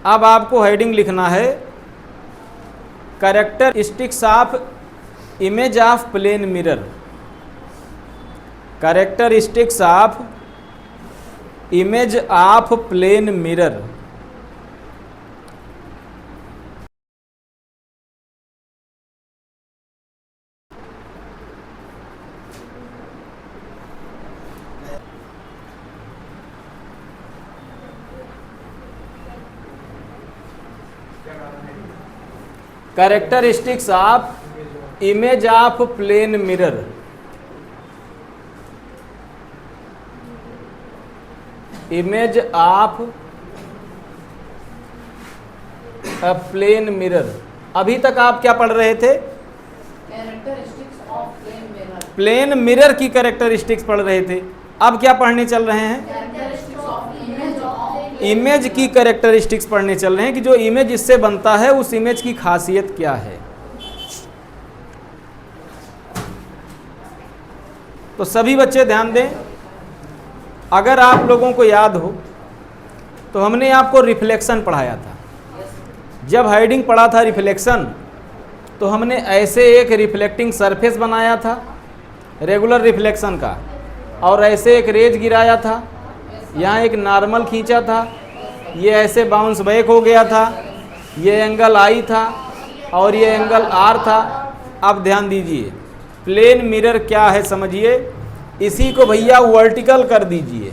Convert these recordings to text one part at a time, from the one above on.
अब आपको हेडिंग लिखना है characteristics of image of plane mirror. Characteristics of image of plane mirror. Characteristics of image of plane mirror. Image of a plane mirror. अभी तक आप क्या पढ़ रहे थे? Characteristics of plane mirror. Plane mirror की कैरेक्टरिस्टिक्स पढ़ रहे थे। अब क्या पढ़ने चल रहे हैं? Characteristics of image of image की कैरेक्टरिस्टिक्स पढ़ने चल रहे हैं कि जो इमेज इससे बनता है उस इमेज की खासियत क्या है। तो सभी बच्चे ध्यान दें, अगर आप लोगों को याद हो तो हमने आपको रिफ्लेक्शन पढ़ाया था। जब हेडिंग पढ़ा था रिफ्लेक्शन, तो हमने ऐसे एक रिफ्लेक्टिंग सरफेस बनाया था रेगुलर रिफ्लेक्शन का, और ऐसे एक रेज गिराया था, यहाँ एक नॉर्मल खींचा था, ये ऐसे बाउंस बैक हो गया था, ये एंगल आई था और ये एंगल आर था। अब ध्यान दीजिए, प्लेन मिरर क्या है समझिए। इसी को भैया वर्टिकल कर दीजिए।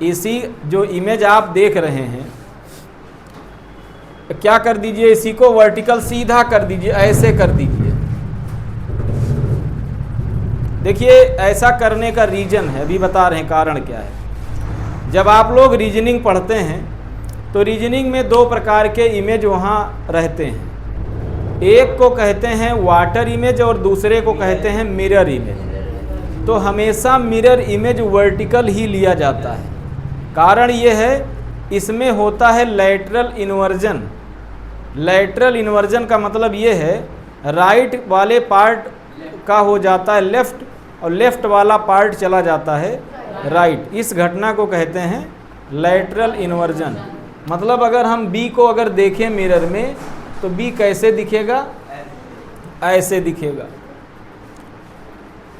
इसी जो इमेज आप देख रहे हैं, क्या कर दीजिए, इसी को वर्टिकल सीधा कर दीजिए, ऐसे कर दीजिए। देखिए ऐसा करने का रीजन है, अभी बता रहे हैं कारण क्या है। जब आप लोग रीजनिंग पढ़ते हैं तो रीजनिंग में दो प्रकार के इमेज वहाँ रहते हैं। एक को कहते हैं वाटर इमेज और दूसरे को कहते हैं मिरर इमेज। तो हमेशा मिरर इमेज वर्टिकल ही लिया जाता है। कारण ये है, इसमें होता है लैटरल इन्वर्जन। लैटरल इन्वर्जन का मतलब ये है, राइट वाले पार्ट का हो जाता है लेफ़्ट और लेफ़्ट वाला पार्ट चला जाता है राइट। इस घटना को कहते हैं लैटरल इन्वर्जन। मतलब अगर हम बी को अगर देखें मिरर में तो बी कैसे दिखेगा? ऐसे दिखेगा।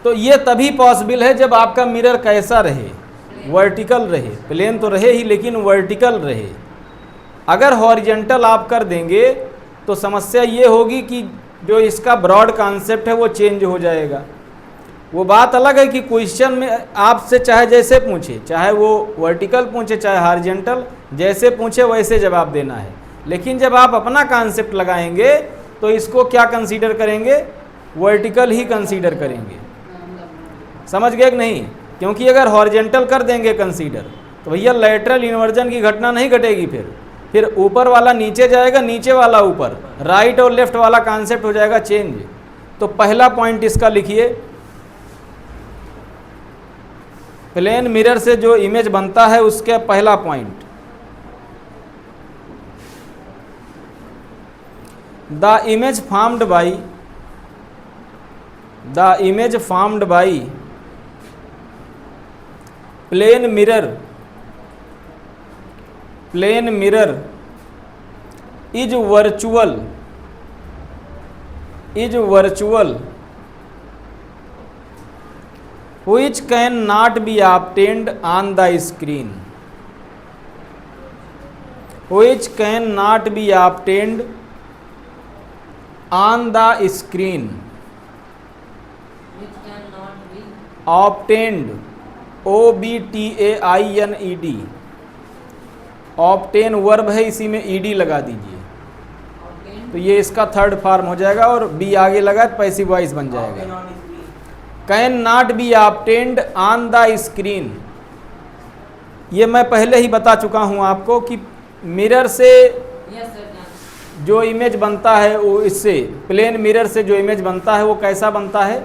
तो ये तभी पॉसिबल है जब आपका मिरर कैसा रहे? वर्टिकल रहे। प्लेन तो रहे ही लेकिन वर्टिकल रहे। अगर हॉरिजेंटल आप कर देंगे तो समस्या ये होगी कि जो इसका ब्रॉड कॉन्सेप्ट है वो चेंज हो जाएगा। वो बात अलग है कि क्वेश्चन में आपसे चाहे जैसे पूछे, चाहे वो वर्टिकल पूछे चाहे हॉरिजेंटल, जैसे पूछे वैसे जवाब देना है। लेकिन जब आप अपना कॉन्सेप्ट लगाएंगे तो इसको क्या कंसीडर करेंगे? वर्टिकल ही कंसीडर करेंगे। समझ गए कि नहीं? क्योंकि अगर हॉरिजेंटल कर देंगे कंसीडर तो भैया लैटरल इन्वर्जन की घटना नहीं घटेगी। फिर ऊपर वाला नीचे जाएगा, नीचे वाला ऊपर, राइट और लेफ्ट वाला कॉन्सेप्ट हो जाएगा चेंज। तो पहला पॉइंट इसका लिखिए, प्लेन मिरर से जो इमेज बनता है उसका पहला point, the image formed by plane mirror is virtual which can not be obtained on the screen, which can not be obtained on the screen, which cannot be obtained, obtained, obtain verb है, इसी में ED लगा दीजिए तो ये इसका third form हो जाएगा और बी आगे लगा तो पैसिव वॉइस बन जाएगा। Can not be obtained on the screen, ये मैं पहले ही बता चुका हूँ आपको कि मिरर से जो इमेज बनता है वो इससे प्लेन मिरर से जो इमेज बनता है वो कैसा बनता है?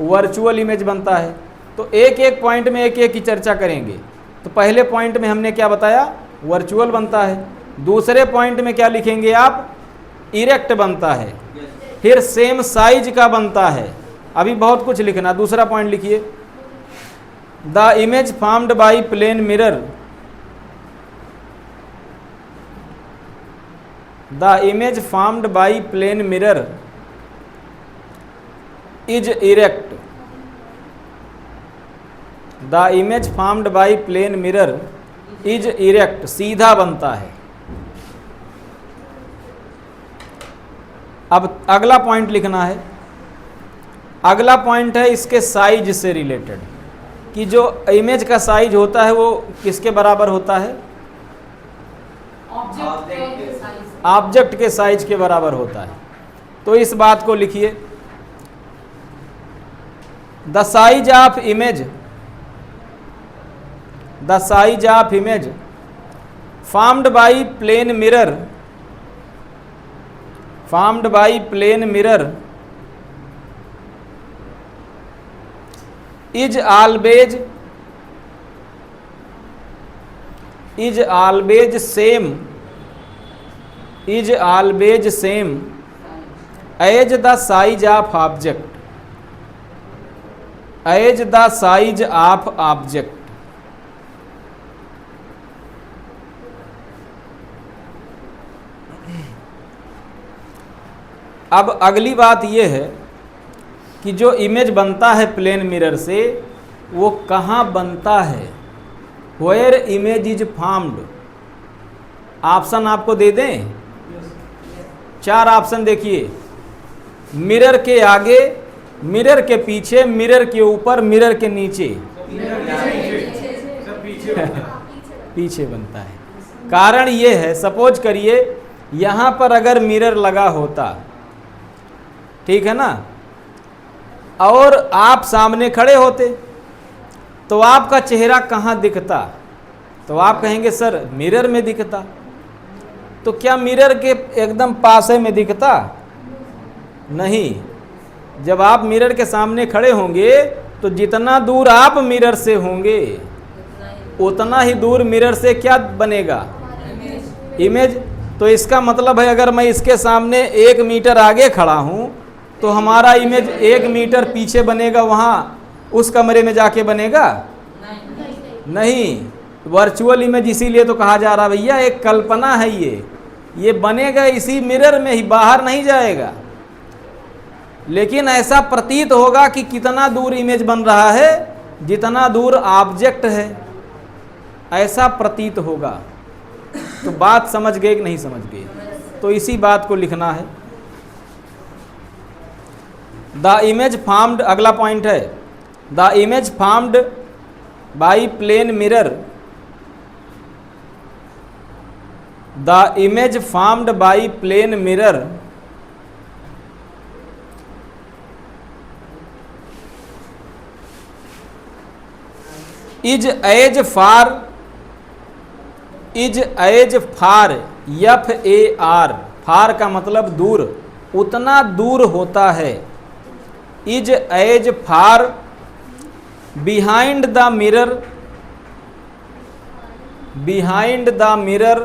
वर्चुअल इमेज बनता है। तो एक एक पॉइंट में एक एक की चर्चा करेंगे। तो पहले पॉइंट में हमने क्या बताया? वर्चुअल बनता है। दूसरे पॉइंट में क्या लिखेंगे आप? इरेक्ट बनता है। फिर सेम साइज का बनता है। अभी बहुत कुछ लिखना। दूसरा पॉइंट लिखिए, the image formed by plane mirror the image formed by plane mirror is erect. The image formed by plane mirror is erect, सीधा बनता है। अब अगला पॉइंट लिखना है। अगला पॉइंट है इसके साइज से रिलेटेड, कि जो इमेज का साइज होता है वो किसके बराबर होता है? ऑब्जेक्ट के साइज के बराबर होता है। तो इस बात को लिखिए, the size of image, the size of image formed by plane mirror, formed by plane mirror is always same as the size of object, as the size of object। अब अगली बात यह है कि जो इमेज बनता है प्लेन मिरर से वो कहाँ बनता है? Where image is formed. Option आपको दे दें, 4 ऑप्शन देखिए। मिरर के आगे, मिरर के पीछे, मिरर के ऊपर, मिरर के नीचे। पीछे बनता है। कारण ये है, सपोज करिए यहाँ पर अगर मिरर लगा होता, ठीक है ना, और आप सामने खड़े होते तो आपका चेहरा कहाँ दिखता? तो आप कहेंगे सर मिरर में दिखता। तो क्या मिरर के एकदम पास में दिखता? नहीं। जब आप मिरर के सामने खड़े होंगे तो जितना दूर आप मिरर से होंगे उतना ही दूर मिरर से क्या बनेगा? इमेज। तो इसका मतलब है अगर मैं इसके सामने 1 मीटर आगे खड़ा हूँ तो हमारा इमेज 1 मीटर पीछे बनेगा, वहाँ उस कमरे में जाके बनेगा? नहीं। वर्चुअल इमेज इसीलिए तो कहा जा रहा भैया एक कल्पना है, ये बनेगा इसी मिरर में ही, बाहर नहीं जाएगा। लेकिन ऐसा प्रतीत होगा कि कितना दूर इमेज बन रहा है, जितना दूर ऑब्जेक्ट है, ऐसा प्रतीत होगा। तो बात समझ गए कि नहीं समझ गए? तो इसी बात को लिखना है। द इमेज फॉर्म्ड, अगला पॉइंट है, the image formed by plane mirror, the image formed by plane mirror is as far FAR, far का मतलब दूर, उतना दूर होता है। Is as far behind the mirror, behind the mirror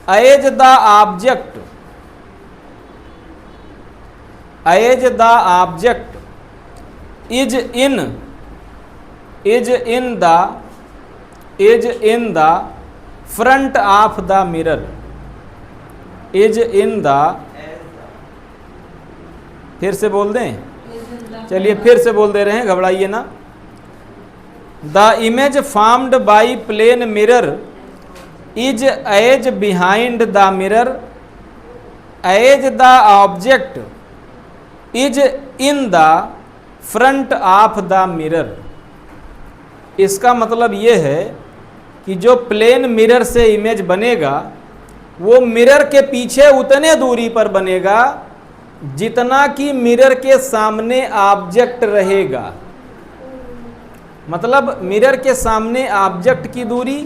as the object, as the object is in the front of the mirror, is in the, फिर से बोल दें, चलिए फिर से बोल दे रहे हैं, घबराइए ना। The image formed by plane mirror is as behind the mirror as the object is in the front of the mirror. इसका मतलब ये है कि जो प्लेन मिरर से इमेज बनेगा वो मिरर के पीछे उतने दूरी पर बनेगा जितना कि मिरर के सामने ऑब्जेक्ट रहेगा। मतलब मिरर के सामने ऑब्जेक्ट की दूरी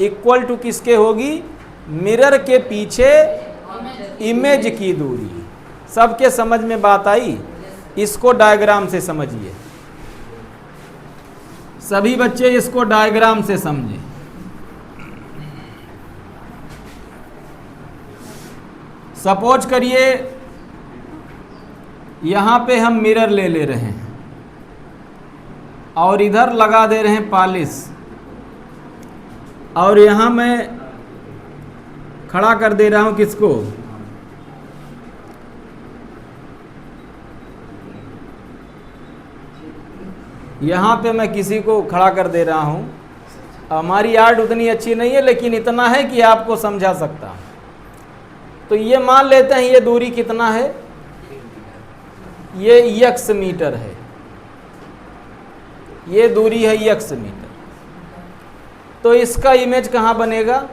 इक्वल टू किसके होगी? मिरर के पीछे इमेज की दूरी। सबके समझ में बात आई? इसको डायग्राम से समझिए, सभी बच्चे इसको डायग्राम से समझें। सपोज करिए यहाँ पे हम मिरर ले रहे हैं और इधर लगा दे रहे हैं पॉलिश, और यहाँ मैं खड़ा कर दे रहा हूं किसको, यहाँ पे मैं किसी को खड़ा कर दे रहा हूँ। हमारी आर्ट उतनी अच्छी नहीं है, लेकिन इतना है कि आपको समझा सकता हूँ। तो ये मान लेते हैं ये दूरी कितना है, ये x मीटर है, ये दूरी है x मीटर। तो इसका इमेज कहाँ बनेगा,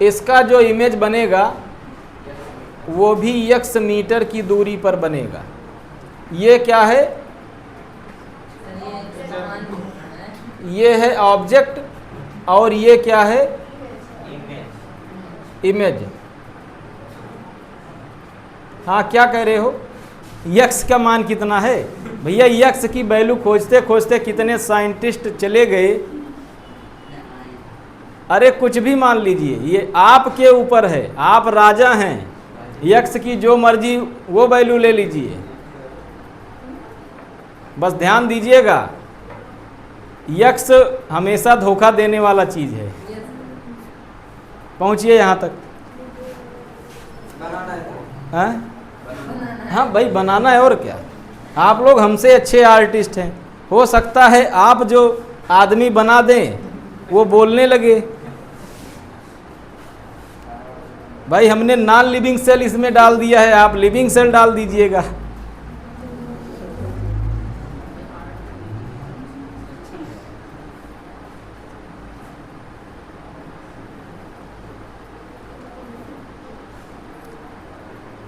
इसका जो इमेज बनेगा वो भी x मीटर की दूरी पर बनेगा। ये क्या है, ये है ऑब्जेक्ट और ये क्या है, इमेज। हाँ क्या कह रहे हो, x का मान कितना है भैया, x की वैल्यू खोजते खोजते कितने साइंटिस्ट चले गए। अरे कुछ भी मान लीजिए, ये आपके ऊपर है, आप राजा हैं, x की जो मर्जी वो वैल्यू ले लीजिए। बस ध्यान दीजिएगा, x हमेशा धोखा देने वाला चीज है। पहुंचिए यहां तक। हाँ भाई बनाना है, और क्या। आप लोग हमसे अच्छे आर्टिस्ट हैं, हो सकता है आप जो आदमी बना दें वो बोलने लगे। भाई हमने नॉन लिविंग सेल इसमें डाल दिया है, आप लिविंग सेल डाल दीजिएगा।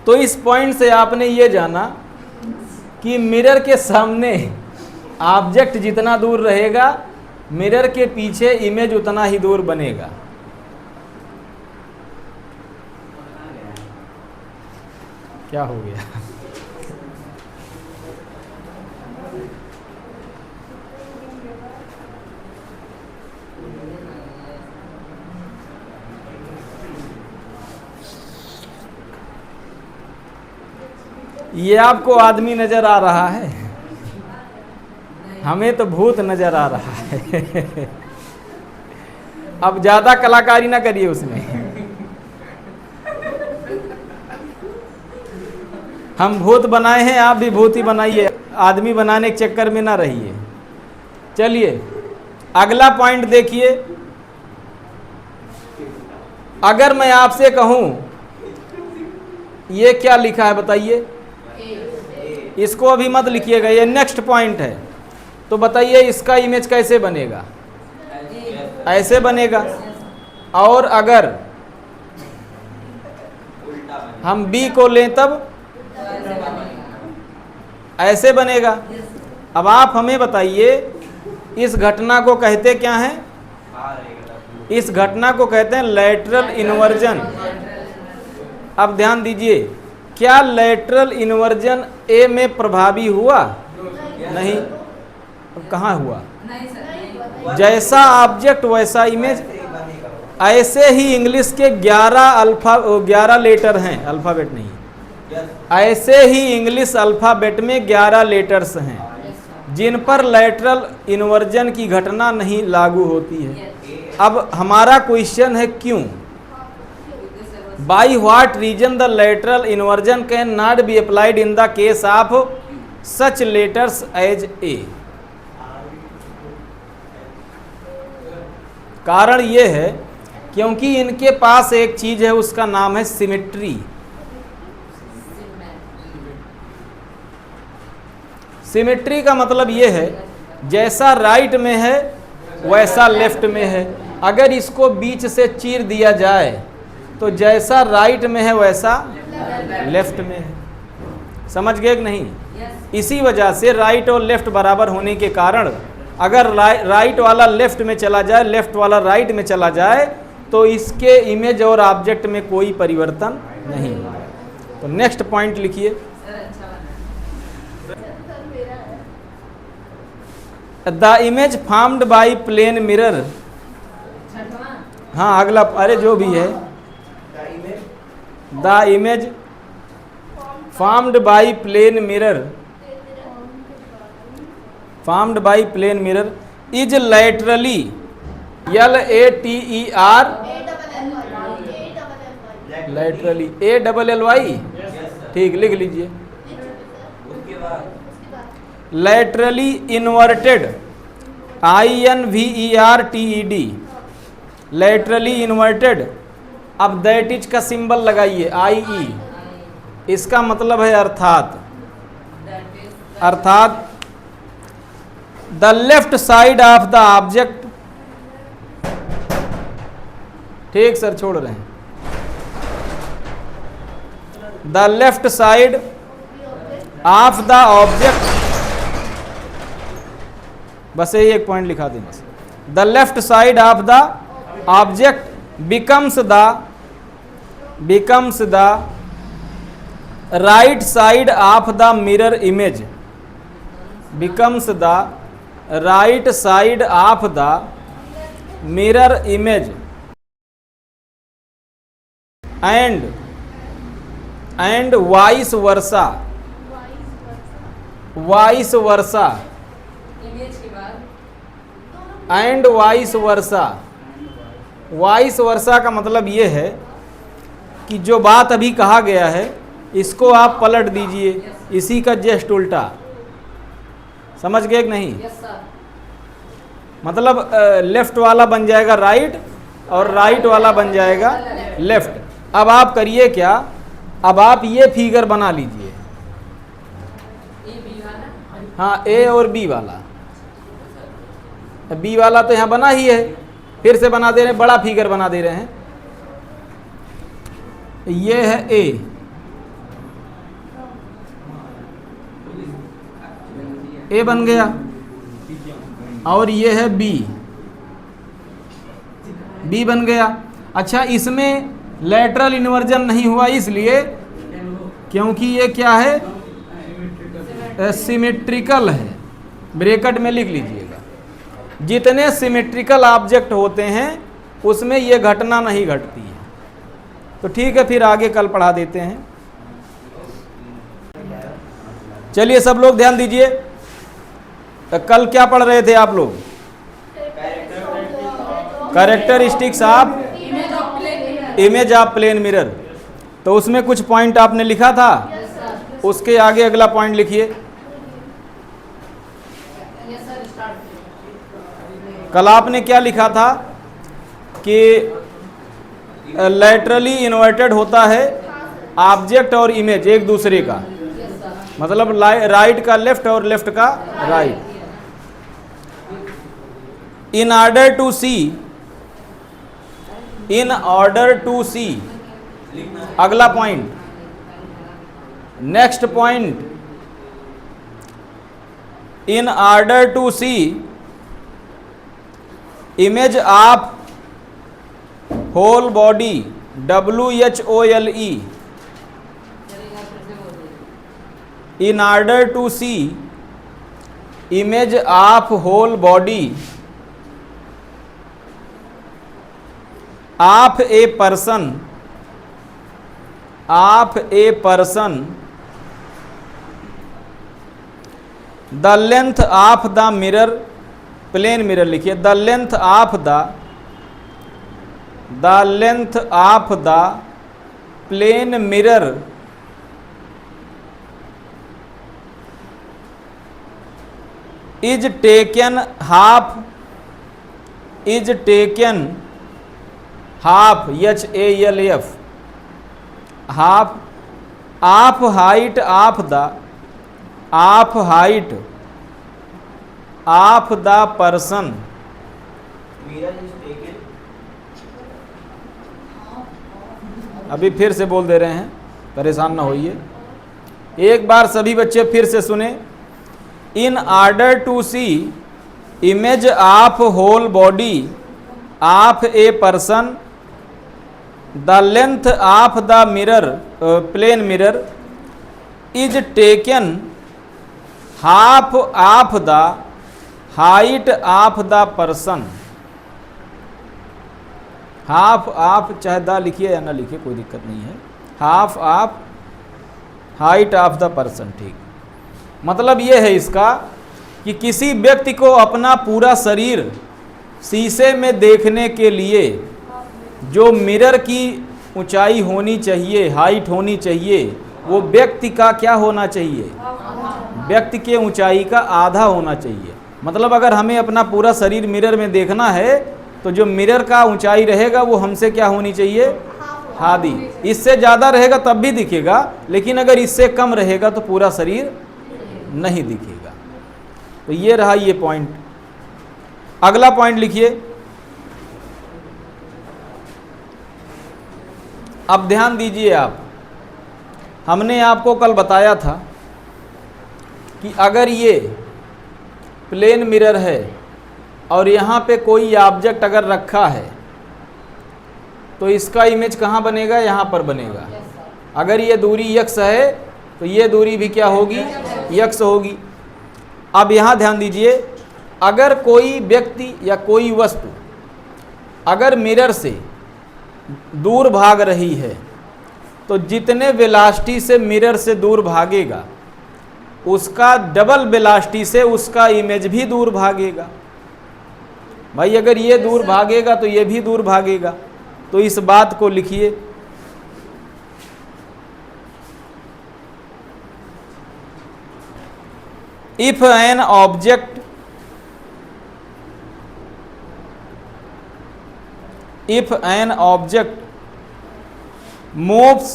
तो इस पॉइंट से आपने ये जाना कि मिरर के सामने ऑब्जेक्ट जितना दूर रहेगा, मिरर के पीछे इमेज उतना ही दूर बनेगा। क्या हो गया? ये आपको आदमी नजर आ रहा है, हमें तो भूत नजर आ रहा है। अब ज्यादा कलाकारी ना करिए उसमें। हम भूत बनाए हैं, आप भी भूत ही बनाइए, आदमी बनाने के चक्कर में ना रहिए। चलिए अगला पॉइंट देखिए। अगर मैं आपसे कहूं ये क्या लिखा है बताइए, इसको अभी मत लिखिएगा, ये नेक्स्ट पॉइंट है। तो बताइए इसका इमेज कैसे बनेगा, ऐसे बनेगा। और अगर हम B को लें तब ऐसे बनेगा। अब आप हमें बताइए इस घटना को कहते क्या हैं, इस घटना को कहते हैं लैटरल इन्वर्जन। अब ध्यान दीजिए, क्या लैटरल इन्वर्जन ए में प्रभावी हुआ? नहीं। अब कहाँ हुआ? जैसा ऑब्जेक्ट वैसा इमेज। ऐसे ही इंग्लिश के 11 लेटर हैं, अल्फाबेट नहीं, ऐसे ही इंग्लिश अल्फाबेट में 11 लेटर्स हैं जिन पर लैटरल इन्वर्जन की घटना नहीं लागू होती है। अब हमारा क्वेश्चन है क्यों? By what reason the lateral inversion can not be applied in the case of such letters as A? कारण ये है क्योंकि इनके पास एक चीज है, उसका नाम है सिमेट्री। सिमेट्री का मतलब ये है जैसा राइट में है वैसा लेफ्ट में है। अगर इसको बीच से चीर दिया जाए तो जैसा राइट में है वैसा लेफ्ट में है। समझ गए कि नहीं? इसी वजह से राइट और लेफ्ट बराबर होने के कारण अगर राइट वाला लेफ्ट में चला जाए, लेफ्ट वाला राइट में चला जाए, तो इसके इमेज और ऑब्जेक्ट में कोई परिवर्तन नहीं। तो नेक्स्ट पॉइंट लिखिए। The image formed by plane mirror. हाँ अगला, अरे जो भी है, the image formed by plane mirror formed by plane mirror is laterally LATER laterally ALLY ठीक लिख लीजिए laterally inverted INVERTED laterally inverted। अब दैट इज का सिंबल लगाइए IE, इसका मतलब है अर्थात the left side of the object. ठीक सर छोड़ रहे हैं। The left side of the object, बस यही एक पॉइंट लिखा दें बस। The left side of the object becomes the right side of the mirror image, becomes the right side of the mirror image and vice versa image के बाद and vice versa का मतलब ये है कि जो बात अभी कहा गया है इसको आप पलट दीजिए, इसी का जस्ट उल्टा। समझ गए कि नहीं? Yes sir. मतलब लेफ्ट वाला बन जाएगा राइट और राइट वाला बन जाएगा लेफ्ट। अब आप करिए क्या, अब आप ये फिगर बना लीजिए। ए बी वाला, हाँ ए और बी वाला, बी वाला तो यहाँ बना ही है, फिर से बना दे रहे हैं, बड़ा फिगर बना दे रहे हैं। ये है ए, ए बन गया, और ये है बी, बी बन गया। अच्छा इसमें लेटरल इन्वर्जन नहीं हुआ इसलिए क्योंकि ये क्या है, सिमेट्रिकल है। ब्रैकेट में लिख लीजिएगा, जितने सिमेट्रिकल ऑब्जेक्ट होते हैं उसमें ये घटना नहीं घटती है। तो ठीक है, फिर आगे कल पढ़ा देते हैं। चलिए सब लोग ध्यान दीजिए, तो कल क्या पढ़ रहे थे आप लोग? Characteristics of image of plane mirror. तो उसमें कुछ पॉइंट आपने लिखा था, उसके आगे अगला पॉइंट लिखिए। Yes sir start. कल आपने क्या लिखा था कि लैटरली इन्वर्टेड होता है ऑब्जेक्ट और इमेज एक दूसरे का, यस सर। मतलब राइट का लेफ्ट और लेफ्ट का right. in order to see अगला point, next point, in order to see image of whole body WHOLE, in order to see image of whole body of a person the length of the mirror, plane mirror लिखिए, the length of the plane mirror is taken half HALF half of height of the person अभी फिर से बोल दे रहे हैं, परेशान ना होइए। एक बार सभी बच्चे फिर से सुने। In order to see image of whole body of a person the length of the mirror plane mirror is taken half of the height of the person. Half of चाहे द लिखिए या ना लिखिए कोई दिक्कत नहीं है, half of height of the person. ठीक, मतलब ये है इसका कि किसी व्यक्ति को अपना पूरा शरीर शीशे में देखने के लिए जो मिरर की ऊंचाई होनी चाहिए, हाइट होनी चाहिए, वो व्यक्ति का क्या होना चाहिए? व्यक्ति के ऊंचाई का आधा होना चाहिए। मतलब अगर हमें अपना पूरा शरीर मिरर में देखना है तो जो मिरर का ऊंचाई रहेगा वो हमसे क्या होनी चाहिए? आधी। इससे ज़्यादा रहेगा तब भी दिखेगा, लेकिन अगर इससे कम रहेगा तो पूरा शरीर नहीं दिखेगा। तो ये रहा ये पॉइंट। अगला पॉइंट लिखिए। अब ध्यान दीजिए आप, हमने आपको कल बताया था कि अगर ये प्लेन मिरर है और यहाँ पे कोई ऑब्जेक्ट अगर रखा है तो इसका इमेज कहाँ बनेगा? यहाँ पर बनेगा। अगर ये दूरी x है तो ये दूरी भी क्या होगी? x होगी। अब यहाँ ध्यान दीजिए, अगर कोई व्यक्ति या कोई वस्तु अगर मिरर से दूर भाग रही है तो जितने वेलोसिटी से मिरर से दूर भागेगा उसका डबल वेलोसिटी से उसका इमेज भी दूर भागेगा। भाई अगर ये दूर भागेगा तो ये भी दूर भागेगा। तो इस बात को लिखिए। If an object if an object moves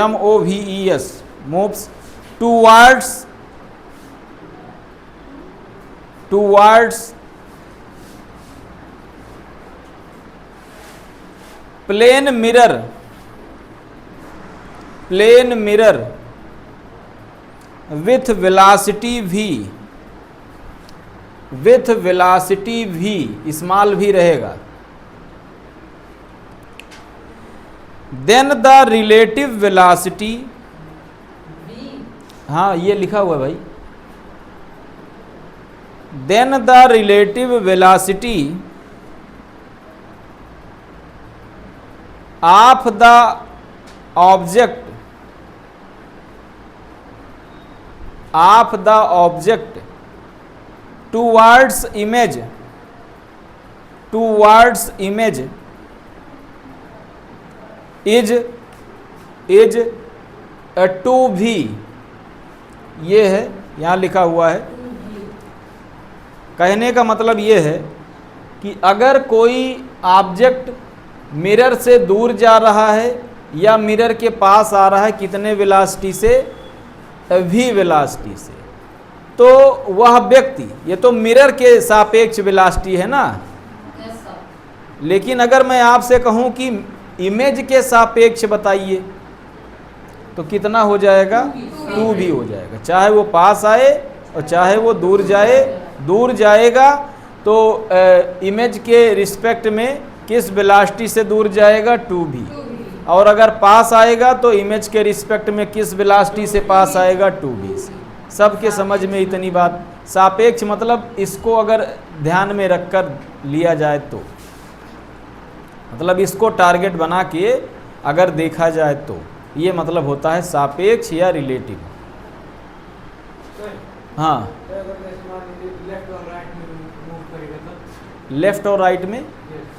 M-O-V-E-S moves towards plane mirror with velocity v, small भी रहेगा, देन द रिलेटिव वेलोसिटी, हाँ ये लिखा हुआ है भाई, then the relative velocity of the object towards image is 2v, ये है यहाँ लिखा हुआ है। कहने का मतलब ये है कि अगर कोई ऑब्जेक्ट मिरर से दूर जा रहा है या मिरर के पास आ रहा है, कितने वेलोसिटी से? v वेलोसिटी से, तो वह व्यक्ति, ये तो मिरर के सापेक्ष वेलोसिटी है ना, लेकिन अगर मैं आपसे कहूं कि इमेज के सापेक्ष बताइए तो कितना हो जाएगा? 2v हो जाएगा। चाहे वो पास आए और चाहे वो दूर जाए, दूर जाएगा तो इमेज के रिस्पेक्ट में किस वेलोसिटी से दूर जाएगा? 2v। और अगर पास आएगा तो इमेज के रिस्पेक्ट में किस वेलोसिटी से पास आएगा? 2v से। सबके समझ में इतनी बात? सापेक्ष मतलब इसको अगर ध्यान में रखकर लिया जाए तो, मतलब इसको टारगेट बना के अगर देखा जाए तो ये मतलब होता है सापेक्ष या रिलेटिव। हाँ, लेफ्ट और राइट में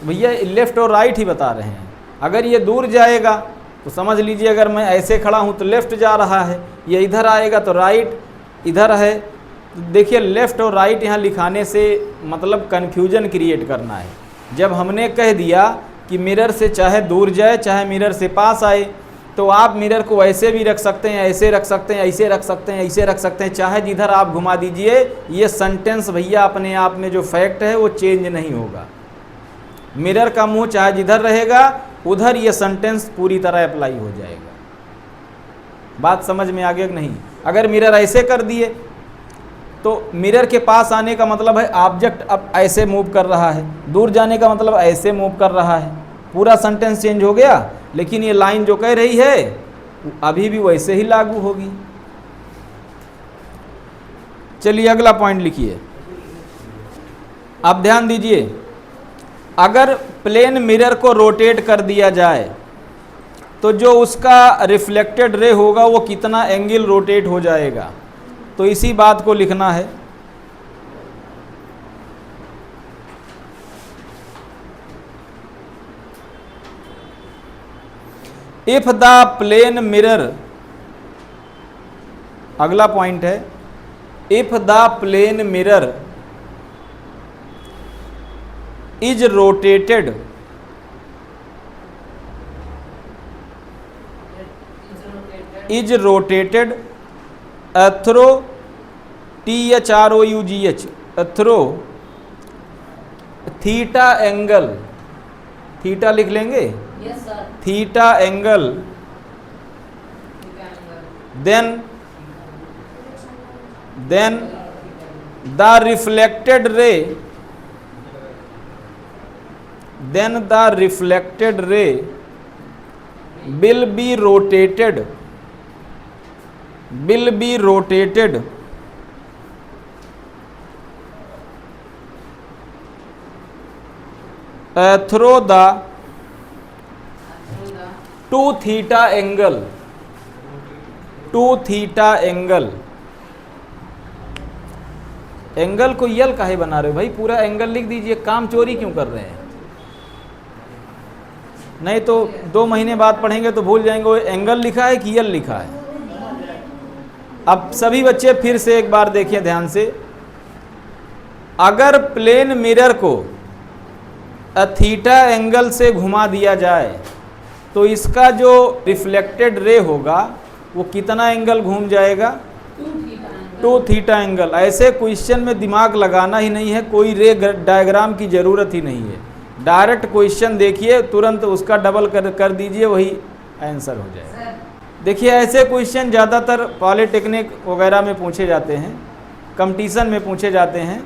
भैया लेफ्ट और राइट ही बता रहे हैं। अगर ये दूर जाएगा तो समझ लीजिए, अगर मैं ऐसे खड़ा हूँ तो लेफ्ट जा रहा है, ये इधर आएगा तो राइट इधर है। देखिए लेफ़्ट और राइट यहाँ लिखाने से मतलब कन्फ्यूजन क्रिएट करना है। जब हमने कह दिया कि मिरर से चाहे दूर जाए चाहे मिरर से पास आए, तो आप मिरर को ऐसे भी रख सकते हैं, ऐसे रख सकते हैं, ऐसे रख सकते हैं, ऐसे रख सकते हैं, चाहे जिधर आप घुमा दीजिए। ये सेंटेंस भैया अपने आप में जो फैक्ट है वो चेंज नहीं होगा। मिरर का मुंह चाहे जिधर रहेगा उधर ये सेंटेंस पूरी तरह अप्लाई हो जाएगा। बात समझ में आ गया कि नहीं? अगर मिरर ऐसे कर दिए तो मिरर के पास आने का मतलब है ऑब्जेक्ट अब ऐसे मूव कर रहा है, दूर जाने का मतलब ऐसे मूव कर रहा है। पूरा सेंटेंस चेंज हो गया, लेकिन ये लाइन जो कह रही है अभी भी वैसे ही लागू होगी। चलिए अगला पॉइंट लिखिए। अब ध्यान दीजिए, अगर प्लेन मिरर को रोटेट कर दिया जाए तो जो उसका रिफ्लेक्टेड रे होगा वो कितना एंगल रोटेट हो जाएगा? तो इसी बात को लिखना है। इफ द प्लेन मिरर, अगला पॉइंट है, if the plane mirror is rotated through THROUGH through theta angle, theta लिख लेंगे, yes sir. Theta angle, then the reflected ray will be rotated through the two theta angle, angle को यल काहे बना रहे हो भाई, पूरा एंगल लिख दीजिए, काम चोरी क्यों कर रहे हैं? नहीं तो 2 महीने बाद पढ़ेंगे तो भूल जाएंगे वो एंगल लिखा है कि यल लिखा है। अब सभी बच्चे फिर से एक बार देखिए ध्यान से, अगर प्लेन मिरर को थीटा एंगल से घुमा दिया जाए तो इसका जो रिफ्लेक्टेड रे होगा वो कितना एंगल घूम जाएगा? 2 थीटा एंगल। ऐसे क्वेश्चन में दिमाग लगाना ही नहीं है, कोई रे डायग्राम की ज़रूरत ही नहीं है, डायरेक्ट क्वेश्चन देखिए, तुरंत उसका डबल कर दीजिए, वही आंसर हो जाएगा। देखिए ऐसे क्वेश्चन ज़्यादातर पॉलिटेक्निक वगैरह में पूछे जाते हैं, कंपटीशन में पूछे जाते हैं।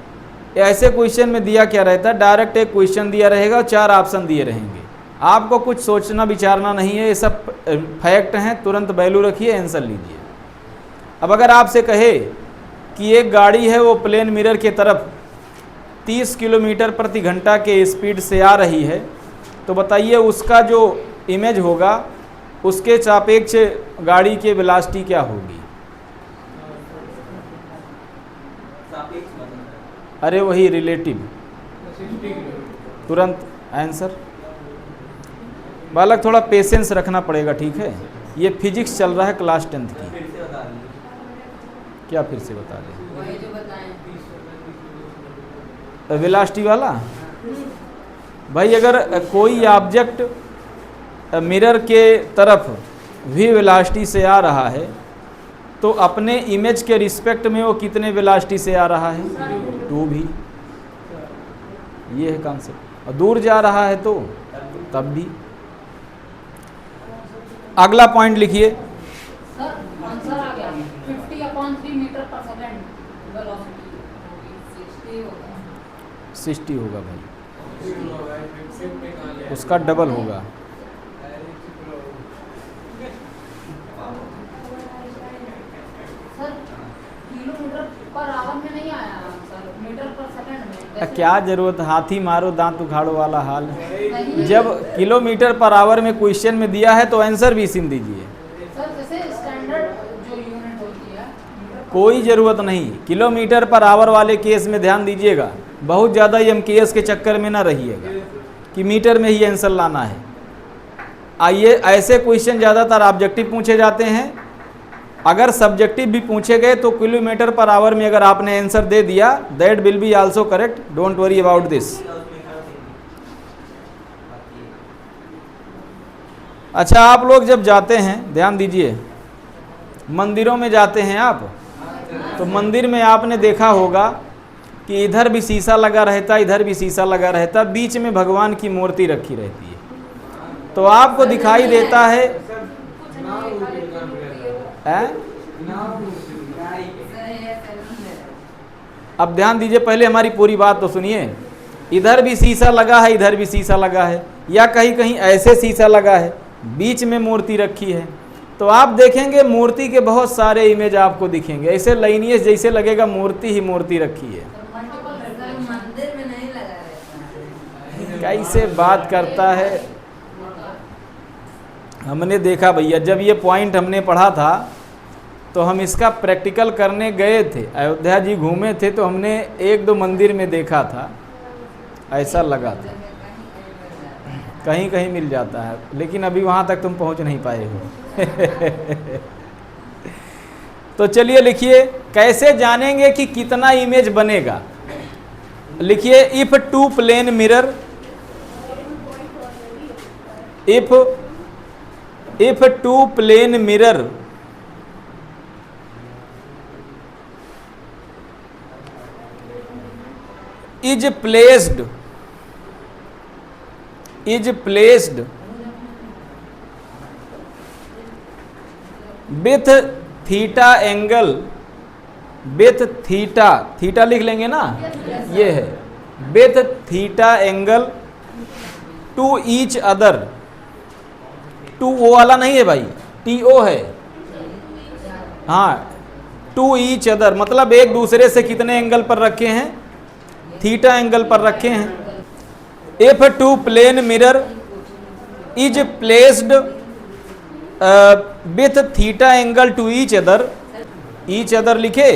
ऐसे क्वेश्चन में दिया क्या रहता है, डायरेक्ट एक क्वेश्चन दिया रहेगा और 4 ऑप्शन दिए रहेंगे, आपको कुछ सोचना विचारना नहीं है, ये सब फैक्ट हैं, तुरंत वैल्यू रखिए, आंसर लीजिए। अब अगर आपसे कहे कि एक गाड़ी है वो प्लेन मिरर के तरफ 30 किलोमीटर प्रति घंटा के स्पीड से आ रही है, तो बताइए उसका जो इमेज होगा उसके सापेक्ष गाड़ी की वेलोसिटी क्या होगी? अरे वही रिलेटिव, तुरंत आंसर। बालक थोड़ा पेशेंस रखना पड़ेगा, ठीक है? ये फिजिक्स चल रहा है क्लास 10th की। क्या फिर से बता दें? वही जो बताएं। वेलोसिटी वाला भाई, अगर कोई ऑब्जेक्ट मिरर के तरफ भी वेलोसिटी से आ रहा है तो अपने इमेज के रिस्पेक्ट में वो कितने वेलोसिटी से आ रहा है? 2 भी। ये है कॉन्सेप्ट। और दूर जा रहा है तो तब भी। अगला पॉइंट लिखिए। सर आंसर आ गया, 50/3 मीटर पर सेकंड वेलोसिटी होगी, 60 होगा भाई, उसका डबल होगा। सर किलोमीटर पर आवर में नहीं आया सर, मीटर पर सेकंड में। क्या जरूरत, हाथी मारो दांत उखाड़ो वाला हाल है। नहीं। जब किलोमीटर पर आवर में क्वेश्चन में दिया है तो आंसर भी सिम दीजिए। सर जैसे स्टैंडर्ड जो यूनिट होती है, कोई ज़रूरत नहीं, किलोमीटर पर आवर वाले केस में ध्यान दीजिएगा, बहुत ज़्यादा MKS के चक्कर में ना रहिएगा कि मीटर में ही आंसर लाना है। आइए, ऐसे क्वेश्चन ज़्यादातर ऑब्जेक्टिव पूछे जाते हैं, अगर सब्जेक्टिव भी पूछे गए तो किलोमीटर पर आवर में अगर आपने आंसर दे दिया, that will be also correct, don't worry about this. अच्छा, आप लोग जब जाते हैं, ध्यान दीजिए, मंदिरों में जाते हैं आप, तो मंदिर में आपने देखा होगा कि इधर भी शीशा लगा रहता, इधर भी शीशा लगा रहता, बीच में भगवान की मूर्ति रखी रहती है, तो आपको दिखाई देता है अब ध्यान दीजिए, पहले हमारी पूरी बात तो सुनिए। इधर भी शीशा लगा है, इधर भी शीशा लगा है, या कहीं कहीं ऐसे शीशा लगा है, बीच में मूर्ति रखी है, तो आप देखेंगे मूर्ति के बहुत सारे इमेज आपको दिखेंगे, ऐसे लाइनियस जैसे लगेगा मूर्ति ही मूर्ति रखी है। मंदिर में नहीं लगा रहता। कैसे बात करता है। हमने देखा भैया, जब ये पॉइंट हमने पढ़ा था तो हम इसका प्रैक्टिकल करने गए थे, अयोध्या जी घूमे थे, तो हमने एक दो मंदिर में देखा था, ऐसा लगा था कहीं कहीं मिल जाता है, लेकिन अभी वहाँ तक तुम पहुँच नहीं पाए हो। तो चलिए लिखिए, कैसे जानेंगे कि कितना इमेज बनेगा। लिखिए, if two plane mirror, if two plane mirror is placed with theta angle, with theta लिख लेंगे ना, ये है with theta angle to each other, to O वाला नहीं है भाई, टी ओ है, हाँ, टू ईच अदर मतलब एक दूसरे से कितने एंगल पर रखे हैं, थीटा एंगल पर रखे हैं। If two plane mirror is placed with theta angle to each other लिखे,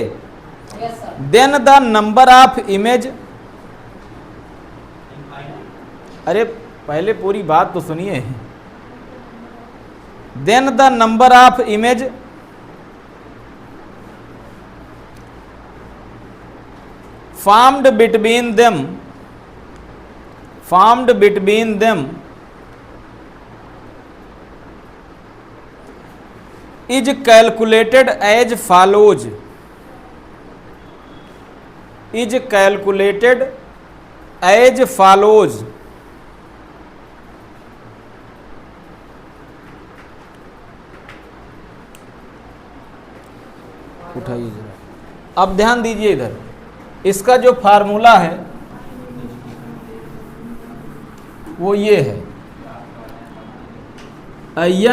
then the number of image, अरे पहले पूरी बात तो सुनिए, then the number of image formed between them is calculated as follows, उठाइए जरा, अब ध्यान दीजिए इधर, इसका जो फार्मूला है वो ये है,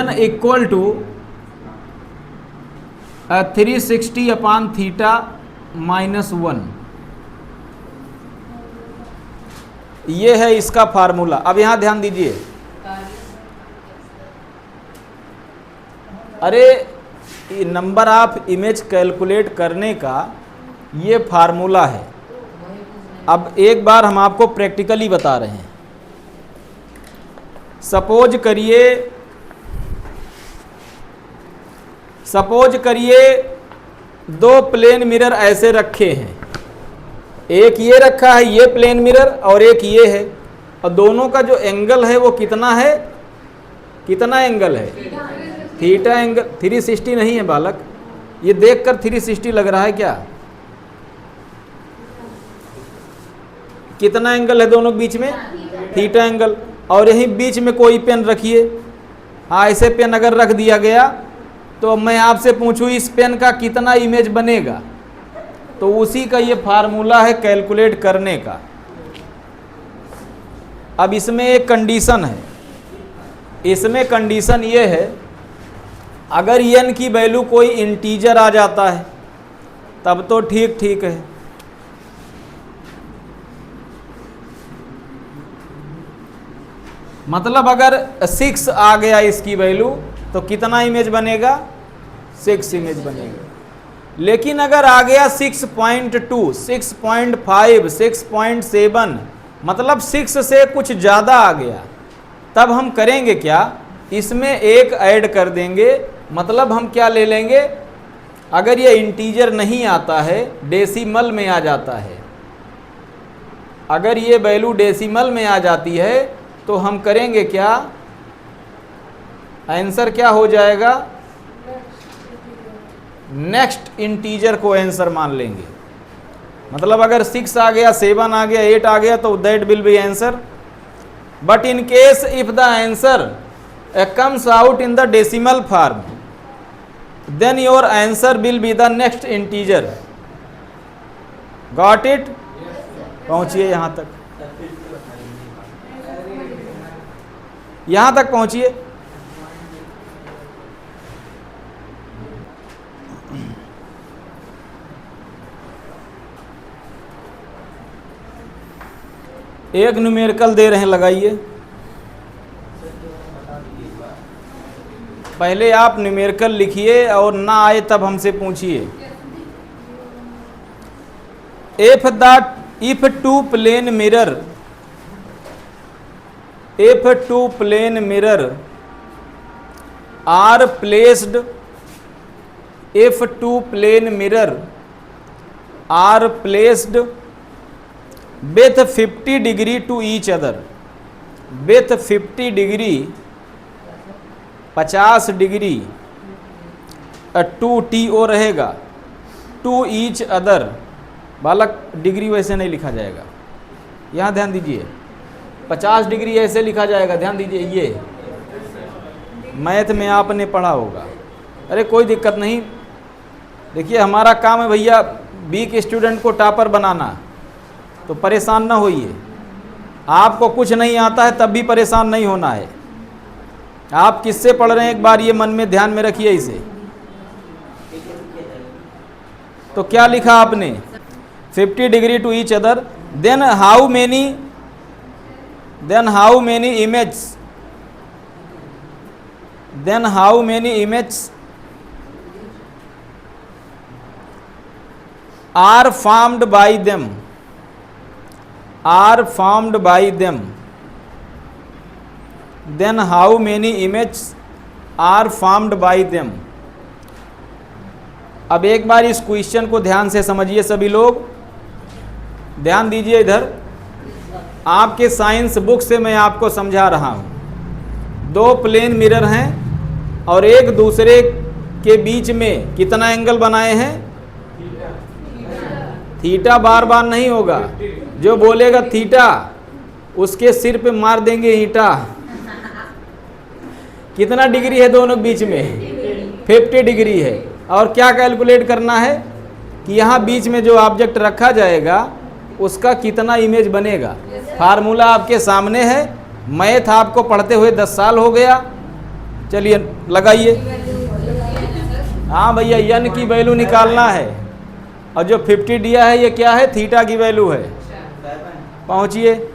n equal to 360 upon theta -1, ये है इसका फार्मूला। अब यहां ध्यान दीजिए, अरे नंबर ऑफ इमेज कैलकुलेट करने का ये फार्मूला है। अब एक बार हम आपको प्रैक्टिकली बता रहे हैं। सपोज करिए दो प्लेन मिरर ऐसे रखे हैं, एक ये रखा है, ये प्लेन मिरर, और एक ये है, और दोनों का जो एंगल है वो कितना है, कितना एंगल है, थीटा एंगल। 360 नहीं है बालक, ये देखकर 360 लग रहा है क्या, कितना एंगल है दोनों के बीच में, थीटा एंगल। और यहीं बीच में कोई पेन रखिए, हाँ ऐसे पेन अगर रख दिया गया तो मैं आपसे पूछूं इस पेन का कितना इमेज बनेगा, तो उसी का ये फार्मूला है कैलकुलेट करने का। अब इसमें एक कंडीशन है, इसमें कंडीशन ये है, अगर n की वैल्यू कोई इंटीजर आ जाता है तब तो ठीक है, मतलब अगर 6 आ गया इसकी वैल्यू तो कितना इमेज बनेगा, 6 इमेज बनेगा। लेकिन अगर आ गया 6.2, 6.5, 6.7 मतलब 6 से कुछ ज़्यादा आ गया, तब हम करेंगे क्या, इसमें एक ऐड कर देंगे। मतलब हम क्या ले लेंगे, अगर ये इंटीजर नहीं आता है, डेसिमल में आ जाता है, अगर ये वैल्यू डेसिमल में आ जाती है तो हम करेंगे क्या, आंसर क्या हो जाएगा, नेक्स्ट इंटीजर को आंसर मान लेंगे। मतलब अगर 6 आ गया, 7 आ गया, 8 आ गया तो that will be answer. But in case if the answer comes out in the decimal form, then your answer will be the next integer. Got it? पहुंचिए यहां तक, यहां तक पहुंचिए। एक न्यूमेरिकल दे रहे हैं, लगाइए। पहले आप न्यूमेरिकल लिखिए और ना आए तब हमसे पूछिए। If two plane mirror are placed with 50 degree to each other, with 50 degree 50 degree to TO रहेगा, टू ईच अदर। बालक डिग्री वैसे नहीं लिखा जाएगा, यहाँ ध्यान दीजिए, 50 डिग्री ऐसे लिखा जाएगा, ध्यान दीजिए। ये मैथ में आपने पढ़ा होगा। अरे कोई दिक्कत नहीं, देखिए हमारा काम है भैया वीक स्टूडेंट को टॉपर बनाना, तो परेशान ना होइए। आपको कुछ नहीं आता है तब भी परेशान नहीं होना है। आप किससे पढ़ रहे हैं एक बार ये मन में ध्यान में रखिए इसे। तो क्या लिखा आपने? 50 degree to each other, then how many image are formed by them, then how many images are formed by them। अब एक बार इस क्वेश्चन को ध्यान से समझिए सभी लोग, ध्यान दीजिए इधर। आपके साइंस बुक से मैं आपको समझा रहा हूं। दो प्लेन मिरर हैं और एक दूसरे के बीच में कितना एंगल बनाए हैं? थीटा बार बार नहीं होगा, जो बोलेगा थीटा उसके सिर पे मार देंगे ईंटा। कितना डिग्री है दोनों के बीच में? 50 डिग्री है। और क्या कैलकुलेट करना है कि यहाँ बीच में जो ऑब्जेक्ट रखा जाएगा उसका कितना इमेज बनेगा। फार्मूला आपके सामने है, मैथ आपको पढ़ते हुए 10 साल हो गया। चलिए लगाइए। हाँ भैया, यन की वैल्यू निकालना है और जो 50 दिया है ये क्या है? थीटा की वैल्यू है। पहुंचिए।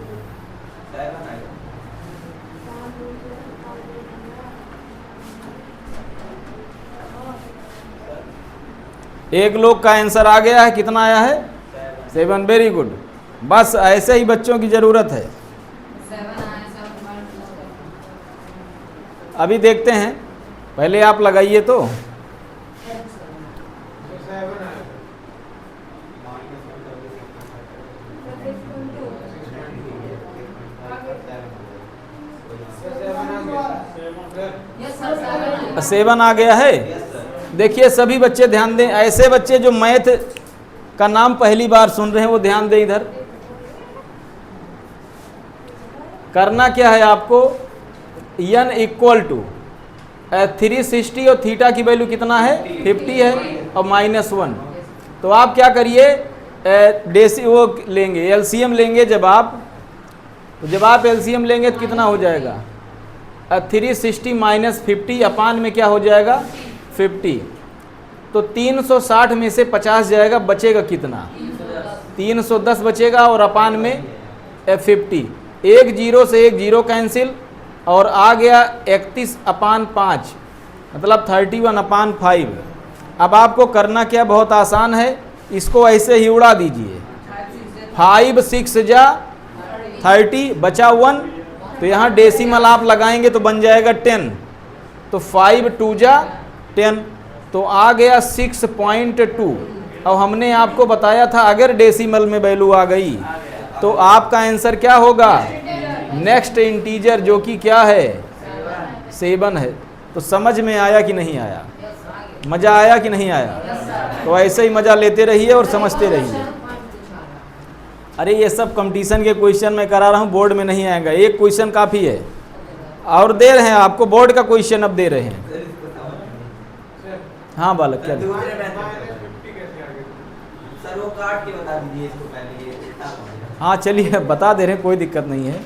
एक लोग का आंसर आ गया है, कितना आया है? 7। Very good. बस ऐसे ही बच्चों की जरूरत है। अभी देखते हैं, पहले आप लगाइए तो। सेवन आ गया है। देखिए सभी बच्चे ध्यान दें, ऐसे बच्चे जो मैथ का नाम पहली बार सुन रहे हैं वो ध्यान दें इधर। करना क्या है आपको? n इक्वल टू 360 और थीटा की वैल्यू कितना है? 50 है और -1। तो आप क्या करिए, डेसी वो लेंगे, एलसीएम लेंगे। जब आप एलसीएम लेंगे तो कितना हो जाएगा? 360 माइनस 50 अपान में क्या हो जाएगा? 50। तो 360 में से 50 जाएगा, बचेगा कितना? 310 बचेगा और अपान में 50। एक जीरो से एक जीरो कैंसिल और आ गया 31/5, मतलब 31/5। अब आपको करना क्या? बहुत आसान है, इसको ऐसे ही उड़ा दीजिए। 5 6 जा 30, बचा 1। तो यहाँ डेसिमल आप लगाएंगे तो बन जाएगा 10। तो 5 2 जा 10, तो आ गया 6.2। और हमने आपको बताया था अगर डेसिमल में वैल्यू आ गई तो आपका आंसर क्या होगा? नेक्स्ट इंटीजर, जो कि क्या है? 7 है। तो समझ में आया कि नहीं आया? मज़ा आया कि नहीं आया? तो ऐसे ही मज़ा लेते रहिए और समझते रहिए। अरे ये सब कंपटीशन के क्वेश्चन मैं करा रहा हूँ, बोर्ड में नहीं आएगा। एक क्वेश्चन काफ़ी है और दे रहे हैं आपको, बोर्ड का क्वेश्चन अब दे रहे हैं। हाँ बालक, क्या सर वो काट के बता दीजिए इसको पहले। हाँ चलिए बता दे रहे हैं, कोई दिक्कत नहीं है।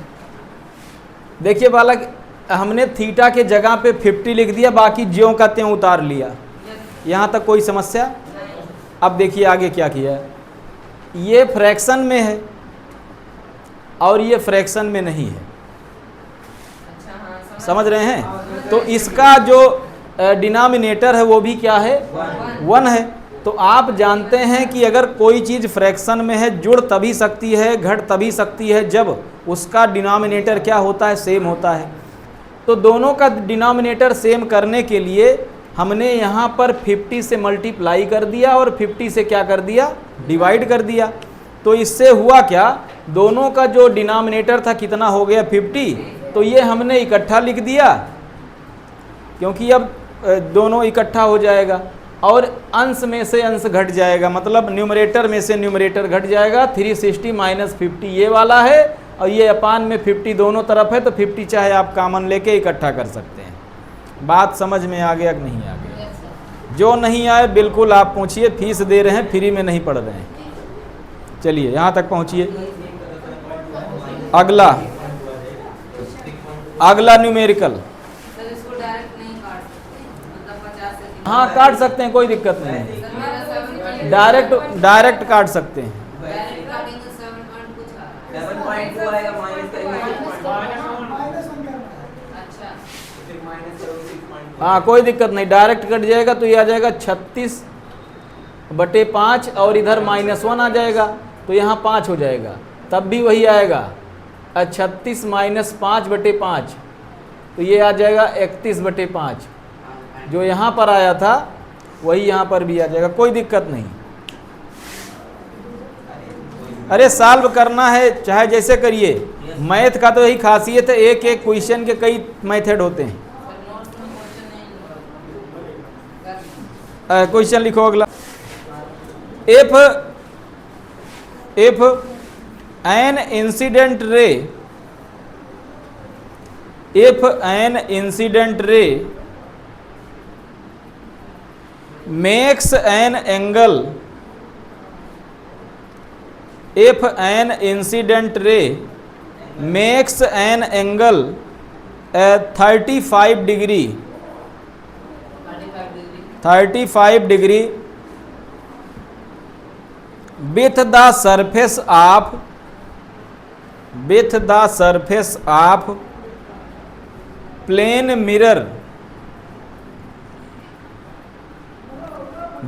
देखिए बालक, हमने थीटा के जगह पे 50 लिख दिया, बाकी ज्यों का त्यों उतार लिया। यहाँ तक कोई समस्या? अब देखिए आगे क्या किया। ये फ्रैक्शन में है और ये फ्रैक्शन में नहीं है। समझ रहे हैं? तो इसका जो डिनोमिनेटर है वो भी क्या है, 1 है। तो आप जानते हैं कि अगर कोई चीज़ फ्रैक्शन में है, जुड़ तभी सकती है, घट तभी सकती है जब उसका डिनोमिनेटर क्या होता है, सेम होता है। तो दोनों का डिनोमिनेटर सेम करने के लिए हमने यहाँ पर 50 से मल्टीप्लाई कर दिया और 50 से क्या कर दिया, डिवाइड कर दिया। तो इससे हुआ क्या, दोनों का जो डिनोमिनेटर था कितना हो गया, 50। तो ये हमने इकट्ठा लिख दिया क्योंकि अब दोनों इकट्ठा हो जाएगा और अंश में से अंश घट जाएगा, मतलब न्यूमरेटर में से न्यूमरेटर घट जाएगा। 360 माइनस 50 ये वाला है और ये अपान में 50 दोनों तरफ है, तो 50 चाहे आप कॉमन लेके इकट्ठा कर सकते हैं। बात समझ में आ गया कि नहीं आ गया? जो नहीं आए बिल्कुल आप पूछिए, फीस दे रहे हैं, फ्री में नहीं पढ़ रहे हैं। चलिए यहाँ तक पहुँचिए। अगला न्यूमेरिकल। हाँ काट सकते हैं, कोई दिक्कत नहीं है, डायरेक्ट काट सकते हैं। 7.2 आएगा हाँ कोई दिक्कत नहीं, डायरेक्ट कट जाएगा तो ये आ जाएगा 36/5 और इधर -1 आ जाएगा तो यहाँ 5 हो जाएगा, तब भी वही आएगा 36 - 5/5, तो ये आ जाएगा 31/5। जो यहाँ पर आया था वही यहाँ पर भी आ जाएगा, कोई दिक्कत नहीं। अरे सॉल्व करना है चाहे जैसे करिए, मैथ का तो यही खासियत है, एक एक क्वेश्चन के कई मेथड होते हैं। क्वेश्चन लिखो अगला। If an incident ray makes an angle, if an incident ray makes an angle 35 degree with the surface of plane mirror,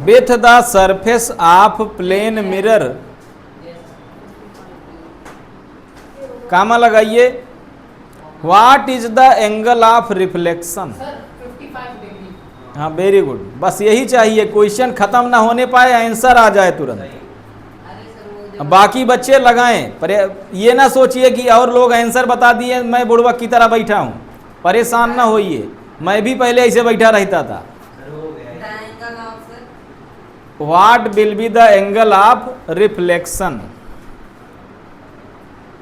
with the surface of plane mirror, कामा लगाइए, what is the angle of reflection. Sir 55 degree. हाँ very good, बस यही चाहिए, question खत्म ना होने पाए, answer आ जाए तुरंत। बाकी बच्चे लगाएं, पर ये ना सोचिए कि और लोग आंसर बता दिए मैं बुड़बक की तरह बैठा हूँ, परेशान ना होइए, मैं भी पहले ऐसे बैठा रहता था। What will be the angle of reflection,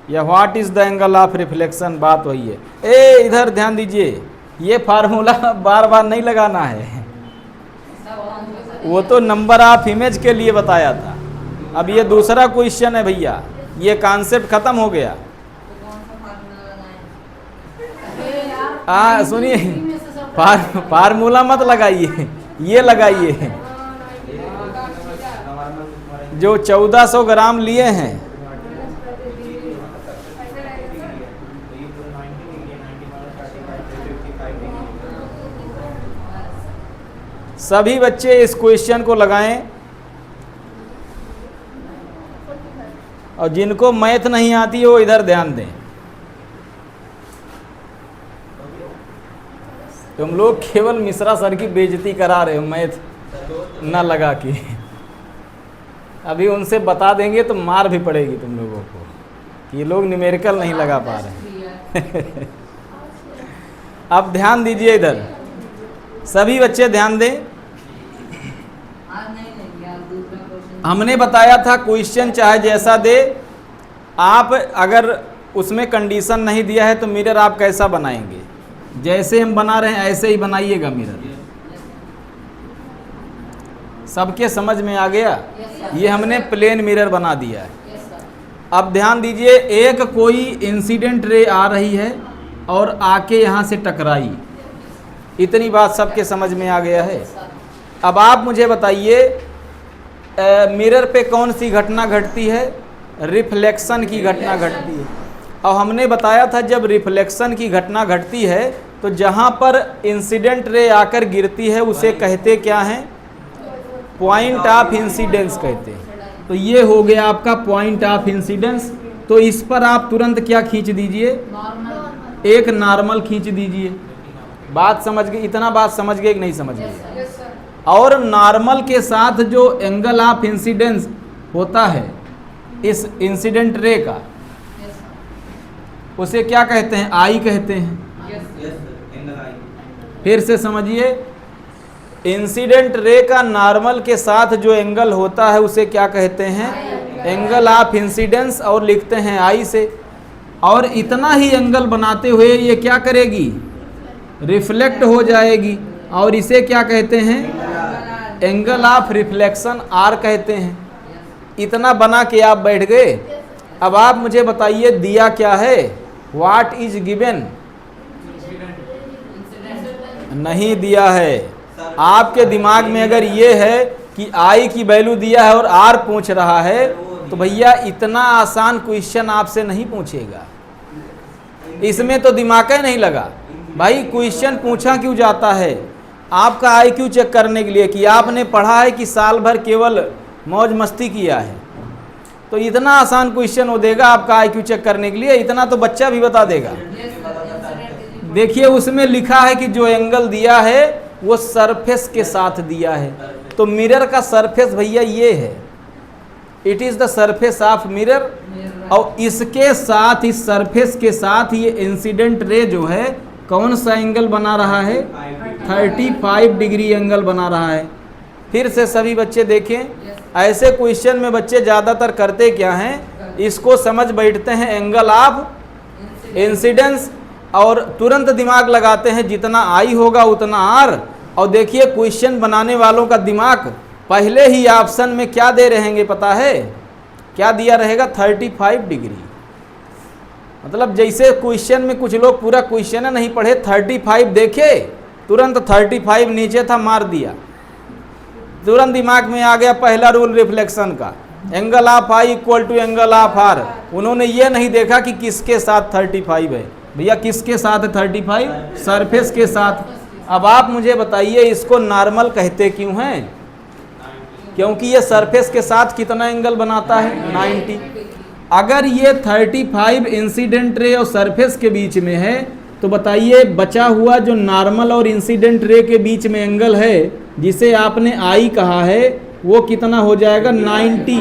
या what is the angle of reflection, बात वही है। इधर ध्यान दीजिए, ये फार्मूला बार बार नहीं लगाना है, वो तो नंबर ऑफ इमेज के लिए बताया था। अब ये दूसरा क्वेश्चन है भैया, ये कॉन्सेप्ट खत्म हो गया। सुनिए, फार्मूला मत लगाइए, ये लगाइए जो 1400 ग्राम लिए हैं, सभी बच्चे इस क्वेश्चन को लगाएं, और जिनको मैथ नहीं आती है वो इधर ध्यान दें। तुम लोग केवल मिश्रा सर की बेइज्जती करा रहे हो मैथ ना लगा के, अभी उनसे बता देंगे तो मार भी पड़ेगी तुम लोगों को, ये लोग न्यूमेरिकल नहीं लगा पा रहे हैं। अब ध्यान दीजिए इधर, सभी बच्चे ध्यान दें। हमने बताया था क्वेश्चन चाहे जैसा दे, आप अगर उसमें कंडीशन नहीं दिया है तो मिरर आप कैसा बनाएंगे, जैसे हम बना रहे हैं ऐसे ही बनाइएगा मिरर। सबके समझ में आ गया? ये हमने प्लेन मिरर बना दिया है। अब ध्यान दीजिए, एक कोई इंसिडेंट रे आ रही है और आके यहाँ से टकराई, इतनी बात सबके समझ में आ गया है। अब आप मुझे बताइए, मिरर पे कौन सी घटना घटती है? रिफ्लेक्शन की घटना घटती है। और हमने बताया था जब रिफ्लेक्शन की घटना घटती है तो जहाँ पर इंसिडेंट रे आकर गिरती है उसे कहते क्या हैं? पॉइंट ऑफ इंसिडेंस कहते हैं। तो ये हो गया आपका पॉइंट ऑफ इंसिडेंस। तो इस पर आप तुरंत क्या खींच दीजिए? नॉर्मल। एक नॉर्मल खींच दीजिए। बात समझ गए? इतना बात समझ गए कि नहीं समझ गए? Yes sir. और नॉर्मल के साथ जो एंगल ऑफ इंसिडेंस होता है इस इंसिडेंट रे का, यस सर। उसे क्या कहते हैं? आई कहते हैं। यस यस सर, एंगल आई। फिर से समझिए, इंसिडेंट रे का नॉर्मल के साथ जो एंगल होता है उसे क्या कहते हैं? एंगल ऑफ इंसिडेंस, और लिखते हैं आई से। और इतना ही एंगल बनाते हुए ये क्या करेगी? रिफ्लेक्ट हो जाएगी, और इसे क्या कहते हैं? एंगल ऑफ रिफ्लेक्शन आर कहते हैं। इतना बना के आप बैठ गए। अब आप मुझे बताइए दिया क्या है? What is given? नहीं दिया है। आपके दिमाग में अगर ये है कि आई की वैल्यू दिया है और आर पूछ रहा है, तो भैया इतना आसान क्वेश्चन आपसे नहीं पूछेगा। इसमें तो दिमाग ही नहीं लगा। भाई क्वेश्चन पूछा क्यों जाता है? आपका आईक्यू चेक करने के लिए कि आपने पढ़ा है कि साल भर केवल मौज मस्ती किया है। तो इतना आसान क्वेश्चन वो देगा आपका आईक्यू चेक करने के लिए। इतना तो बच्चा भी बता देगा। देखिए उसमें लिखा है कि जो एंगल दिया है वो सरफेस के साथ दिया है। तो मिरर का सरफेस भैया ये है, it is the surface of mirror. और इसके साथ, इस सरफेस के साथ ये इंसिडेंट रे जो है कौन सा एंगल बना रहा है? 35 डिग्री एंगल बना रहा है। फिर से सभी बच्चे देखें, ऐसे क्वेश्चन में बच्चे ज़्यादातर करते क्या हैं? इसको समझ बैठते हैं एंगल ऑफ इंसिडेंस, और तुरंत दिमाग लगाते हैं जितना आई होगा उतना आर। और देखिए क्वेश्चन बनाने वालों का दिमाग पहले ही ऑप्शन में क्या दे रहेंगे पता है? क्या दिया रहेगा? 35 डिग्री। मतलब जैसे क्वेश्चन में कुछ लोग पूरा क्वेश्चन नहीं पढ़े, 35 देखे, तुरंत 35 नीचे था मार दिया। तुरंत दिमाग में आ गया पहला रूल रिफ्लेक्शन का, angle of i equal to angle of r. उन्होंने ये नहीं देखा कि किसके साथ 35 है। भैया किसके साथ है 35? सरफेस के साथ। अब आप मुझे बताइए इसको नॉर्मल कहते क्यों हैं? क्योंकि ये सरफेस के साथ कितना एंगल बनाता है? 90। अगर ये 35 इंसिडेंट रे और सरफेस के बीच में है, तो बताइए बचा हुआ जो नॉर्मल और इंसिडेंट रे के बीच में एंगल है जिसे आपने आई कहा है, वो कितना हो जाएगा? 90।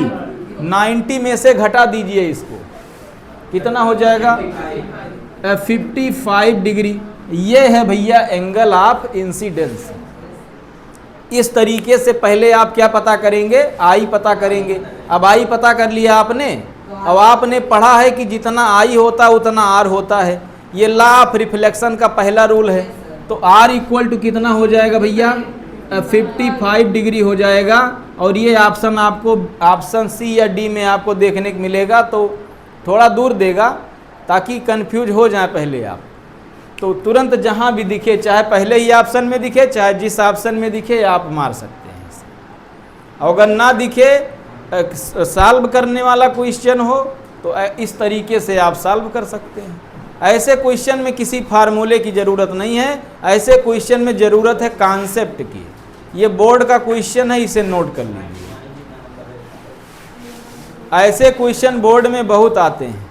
90 में से घटा दीजिए इसको, कितना हो जाएगा? 55 डिग्री। ये है भैया एंगल ऑफ इंसिडेंस। इस तरीके से पहले आप क्या पता करेंगे? आई पता करेंगे। अब आई पता कर लिया आपने। अब आपने पढ़ा है कि जितना आई होता है उतना आर होता है। ये लॉ ऑफ रिफ्लेक्शन का पहला रूल है। तो आर इक्वल टू कितना हो जाएगा भैया? 55 डिग्री हो जाएगा। और ये ऑप्शन आपको ऑप्शन सी या डी में आपको देखने को मिलेगा, तो थोड़ा दूर देगा ताकि कंफ्यूज हो जाए पहले आप। तो तुरंत जहाँ भी दिखे, चाहे पहले ही ऑप्शन में दिखे चाहे जिस ऑप्शन में दिखे, आप मार सकते हैं इसे। अगर ना दिखे, सॉल्व करने वाला क्वेश्चन हो, तो इस तरीके से आप सॉल्व कर सकते हैं। ऐसे क्वेश्चन में किसी फार्मूले की ज़रूरत नहीं है। ऐसे क्वेश्चन में ज़रूरत है कॉन्सेप्ट की। ये बोर्ड का क्वेश्चन है, इसे नोट कर लीजिए। ऐसे क्वेश्चन बोर्ड में बहुत आते हैं।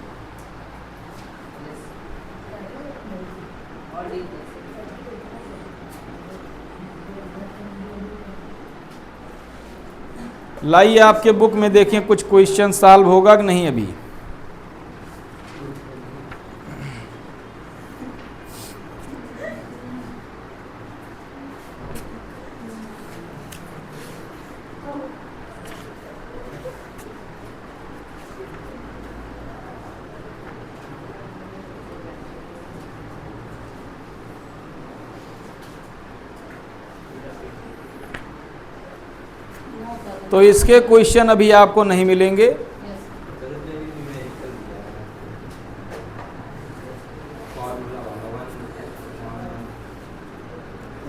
लाइए आपके बुक में देखें कुछ क्वेश्चन सॉल्व होगा कि नहीं अभी। तो इसके क्वेश्चन अभी आपको नहीं मिलेंगे।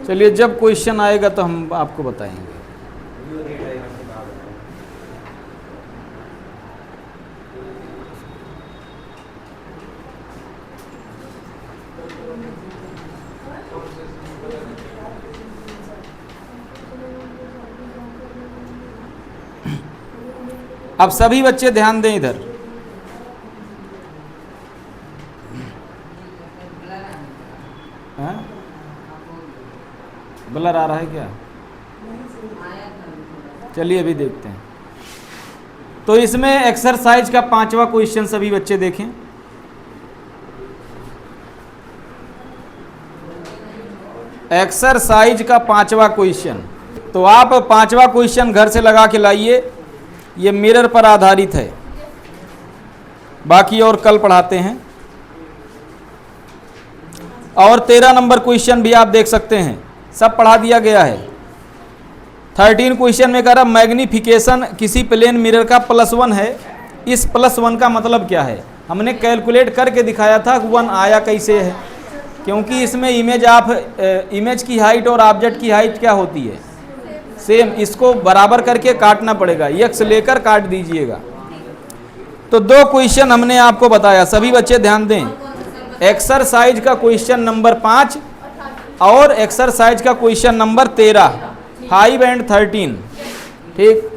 चलिए जब क्वेश्चन आएगा तो हम आपको बताएंगे। अब सभी बच्चे ध्यान दें इधर। हाँ? ब्लर आ रहा है क्या? चलिए अभी देखते हैं। तो इसमें एक्सरसाइज का 5वां क्वेश्चन सभी बच्चे देखें। एक्सरसाइज का 5वां क्वेश्चन, तो आप 5वां क्वेश्चन घर से लगा के लाइए, ये मिरर पर आधारित है, बाकी और कल पढ़ाते हैं। और 13 नंबर क्वेश्चन भी आप देख सकते हैं, सब पढ़ा दिया गया है। 13 क्वेश्चन में कह रहा मैग्निफिकेशन किसी प्लेन मिरर का +1 है, इस +1 का मतलब क्या है? हमने कैलकुलेट करके दिखाया था 1 आया कैसे है, क्योंकि इसमें इमेज की हाइट और ऑब्जेक्ट की हाइट क्या होती है? सेम। इसको बराबर करके काटना पड़ेगा, x लेकर काट दीजिएगा। तो 2 क्वेश्चन हमने आपको बताया, सभी बच्चे ध्यान दें। एक्सरसाइज का क्वेश्चन नंबर 5 और एक्सरसाइज का क्वेश्चन नंबर 13, 5 एंड 13, ठीक।